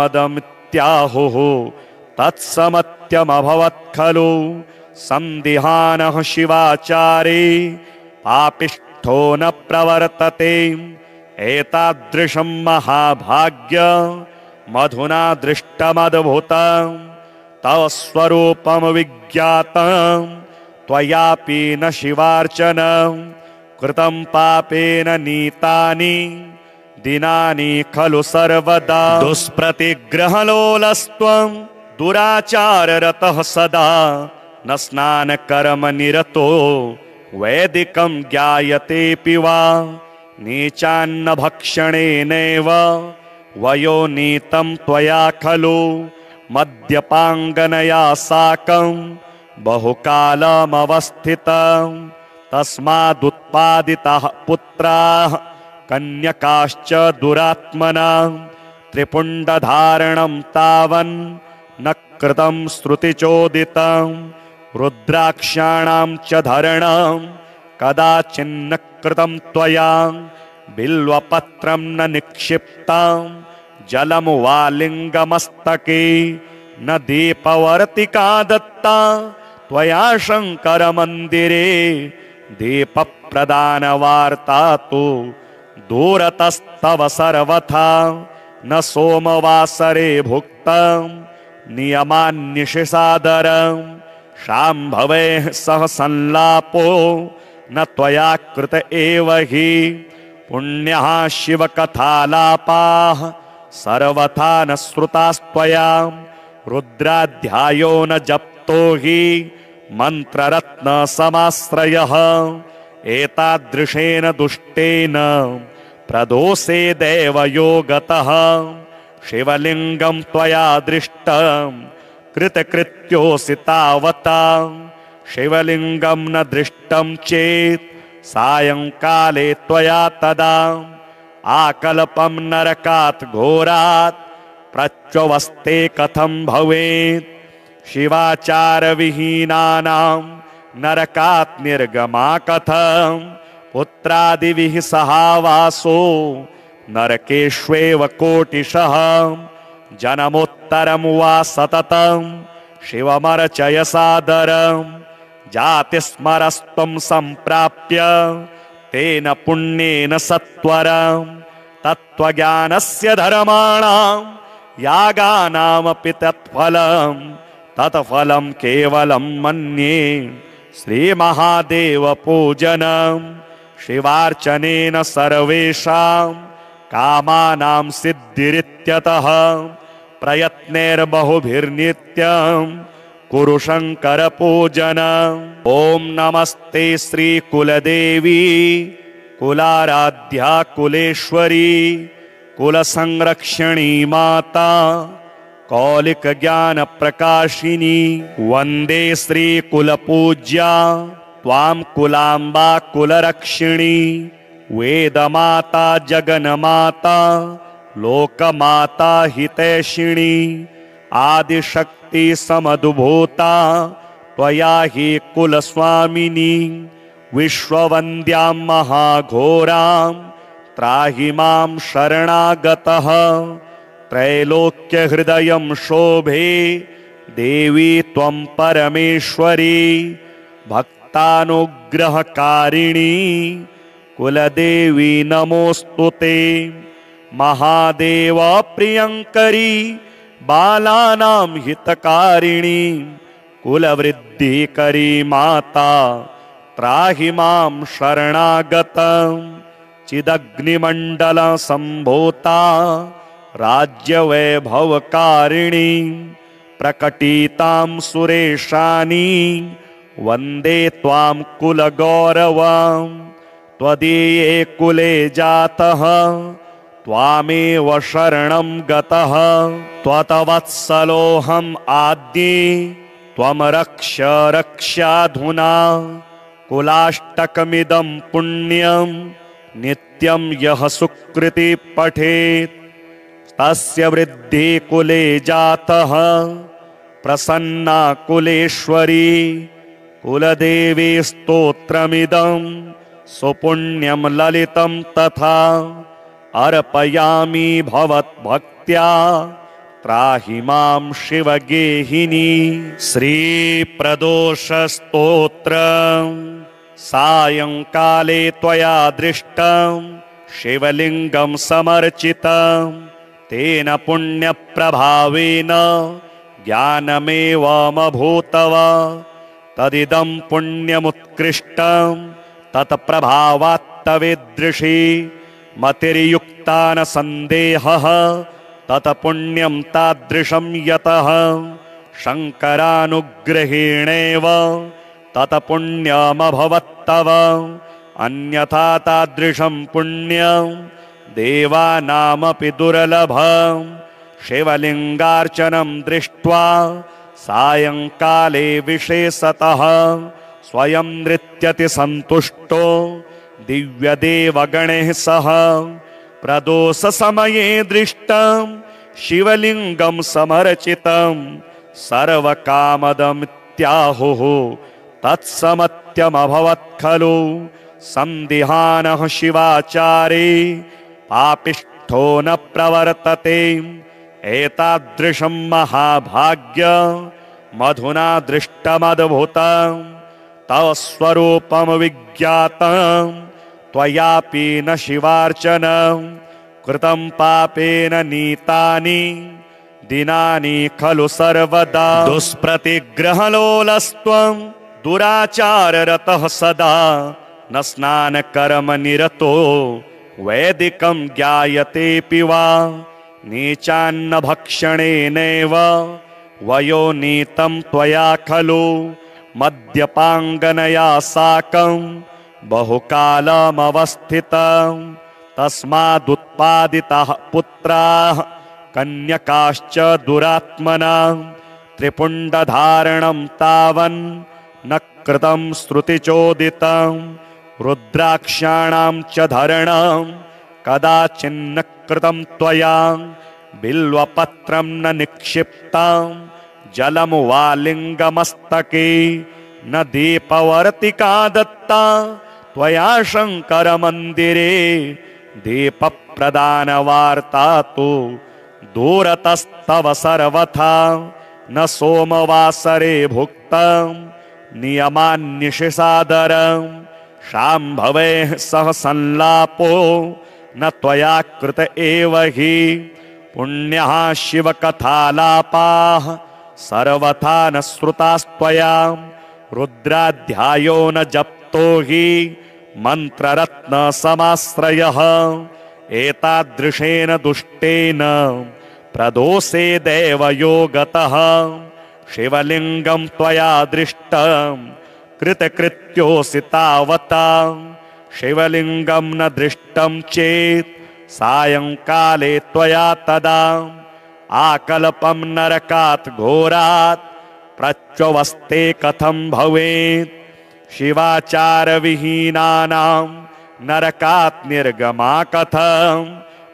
सर्वकामदमित्याहुः तत्समत्यमभवत् खलु सन्दिहानः शिवाचारे पापिष्ठो न प्रवर्तते एतादृशं महाभाग्य मधुना दृष्टमद्भुतं तव स्वरूपं विज्ञातं त्वयापि न शिवार्चनं कृतं पापेन नीतानि दिनानि खलु सर्वदा दुष्प्रतिग्रहलोलस्त्वं दुराचाररतः सदा न स्नानकर्मनिरतो वैदिकं ज्ञायतेऽपि वा नीचान्न भक्षणेनैव वयोनीतं त्वया खलु मद्यपाङ्गनया साकं बहुकालमवस्थितं तस्मादुत्पादिताः पुत्राः कन्यकाश्च दुरात्मना त्रिपुण्डधारणं तावन् न कृतं श्रुतिचोदितं रुद्राक्षाणां च धरणं कदाचिन्न कृतं त्वया बिल्वपत्रं न निक्षिप्तं जलं वा लिङ्गमस्तके न दीपवर्तिका दत्ता त्वया शङ्करमन्दिरे दीपप्रदानवार्ता तु दूरतस्तव सर्वथा न सोमवासरे भुक्तं नियमान्निशिसादरं शाम्भवेः सह संलापो न त्वया कृत एव हि पुण्यः शिवकथालापाः सर्वथा न श्रुतास्त्वया रुद्राध्यायो न जप्तो हि मन्त्ररत्नसमाश्रयः एतादृशेन दुष्टेन प्रदोषे देवयोगतः शिवलिङ्गं त्वया दृष्टं कृतकृत्योऽसि तावता शिवलिङ्गं न दृष्टं चेत् सायंकाले त्वया तदा आकल्पं नरकात् घोरात् प्रच्यवस्ते कथं भवेत् शिवाचारविहीनानां नरकात् निर्गमा कथं पुत्रादिभिः सहावासो नरकेष्वेव कोटिशः जन्मोत्तरं वा सततं शिवमर्चय सादरं जातिस्मरस्त्वं सम्प्राप्य तेन पुण्येन सत्वरं तत्त्वज्ञानस्य धर्माणां यागानामपि तत्फलं केवलं मन्ये श्रीमहादेवपूजनं शिवार्चनेन सर्वेषां कामानां सिद्धिरित्यतः प्रयत्नैर्बहुभिर्नित्यं कुरु शङ्करपूजनम् ॐ नमस्ते श्रीकुलदेवी कुलाराध्या कुलेश्वरी कुलसंरक्षणी माता कौलिकज्ञानप्रकाशिनी वन्दे श्रीकुलपूज्या त्वां कुलाम्बा कुलरक्षिणी वेदमाता जगन्माता लोकमाता हितैषिणी आदिशक्ति समद्भूता त्वया हि कुलस्वामिनी विश्ववन्द्यां महाघोरां त्राहि मां शरणागतः त्रैलोक्यहृदयं शोभे देवी त्वं परमेश्वरी भक्तानुग्रहकारिणी कुलदेवी नमोऽस्तु ते महादेव प्रियंकरी बालानां हितकारिणी कुलवृद्धिकरी माता त्राहि मां शरणागतं चिदग्निमण्डल सम्भूता राज्यवैभवकारिणी प्रकटितां सुरेशानी वन्दे त्वां कुलगौरवं त्वदीये कुले जातः त्वामेव शरणं गतः त्वत्वत्सलोऽहम् आद्ये त्वं रक्ष रक्ष्याधुना कुलाष्टकमिदं पुण्यं नित्यं यः सुकृति पठेत् तस्य वृद्धि कुले जातः प्रसन्ना कुलेश्वरी कुलदेवी स्तोत्रमिदं सुपुण्यं ललितं तथा अर्पयामि भवद्भक्त्या त्राहि मां शिवगेहिनी। श्रीप्रदोषस्तोत्रम् सायंकाले त्वया दृष्टं शिवलिङ्गं समर्चितं तेन पुण्यप्रभावेन ज्ञानमेवमभूतव तदिदं पुण्यमुत्कृष्टं तत्प्रभावात्तविदृशी मतिर्युक्ता न सन्देहः तत्पुण्यं तादृशं यतः शङ्करानुग्रहेणेव तत्पुण्यमभवत्तव अन्यथा तादृशं पुण्यं देवानामपि दुर्लभं शिवलिङ्गार्चनं दृष्ट्वा सायंकाले विशेषतः स्वयं नृत्यति सन्तुष्टो दिव्यदेवगणैः सह प्रदोषसमये दृष्टं शिवलिङ्गं समर्चितं सर्वकामदमित्याहुः तत्समत्यमभवत् खलु सन्दिहानः शिवाचारे पापिष्ठो न प्रवर्तते एतादृशं महाभाग्य मधुना दृष्टमद्भुतं तव स्वरूपं विज्ञातं त्वयापि न शिवार्चनं कृतं पापेन नीतानि दिनानि खलु सर्वदा दुष्प्रतिग्रहलोलस्त्वं दुराचाररतः सदा न स्नानकर्म निरतो वैदिकं ज्ञायतेऽपि वा नीचान्न भक्षणेनैव वयोनीतं त्वया खलु मद्यपाङ्गनया साकं बहुकालमवस्थितं तस्मादुत्पादिताः पुत्राः कन्यकाश्च दुरात्मना त्रिपुण्डधारणं तावन् न कृतं श्रुतिचोदितं रुद्राक्षाणां च धरणं कदाचिन्न कृतं त्वया बिल्वपत्रं न निक्षिप्तं जलं वा लिङ्गमस्तके न दीपवर्तिका दत्ता त्वया शङ्करमन्दिरे दीपप्रदानवार्ता तु दूरतस्तव सर्वथा न सोमवासरे भुक्तं नियमान्निशिसादरं शाम्भवेः सह संलापो न त्वया कृत एव हि पुण्यः शिवकथालापाः सर्वथा न श्रुतास्त्वया रुद्राध्यायो न जप्तो हि मन्त्ररत्नसमाश्रयः एतादृशेन दुष्टेन प्रदोषे देवयोगतः शिवलिङ्गं त्वया दृष्टं कृतकृत्योऽसि तावता शिवलिङ्गं न दृष्टं चेत् सायंकाले त्वया तदा आकल्पं नरकात् घोरात् प्रच्यवस्ते कथं भवेत् शिवाचारविहीनानां नरकात् निर्गमा कथं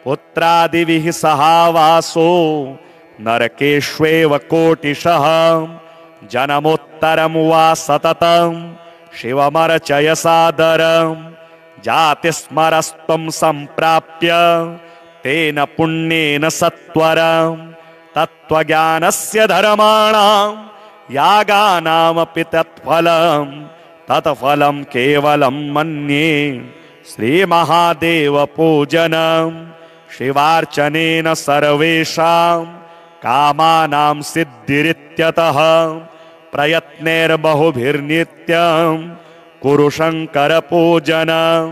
पुत्रादिभिः सहावासो नरकेष्वेव कोटिशः जन्मोत्तरं वा सततं शिवमर्चय सादरं जातिस्मरस्त्वं सम्प्राप्य तेन पुण्येन सत्वरं तत्त्वज्ञानस्य धर्माणां यागानामपि तत्फलं केवलं मन्ये श्रीमहादेवपूजनं शिवार्चनेन सर्वेषां कामानां सिद्धिरित्यतः प्रयत्नैर्बहुभिर्नित्यं कुरु शङ्करपूजनम्।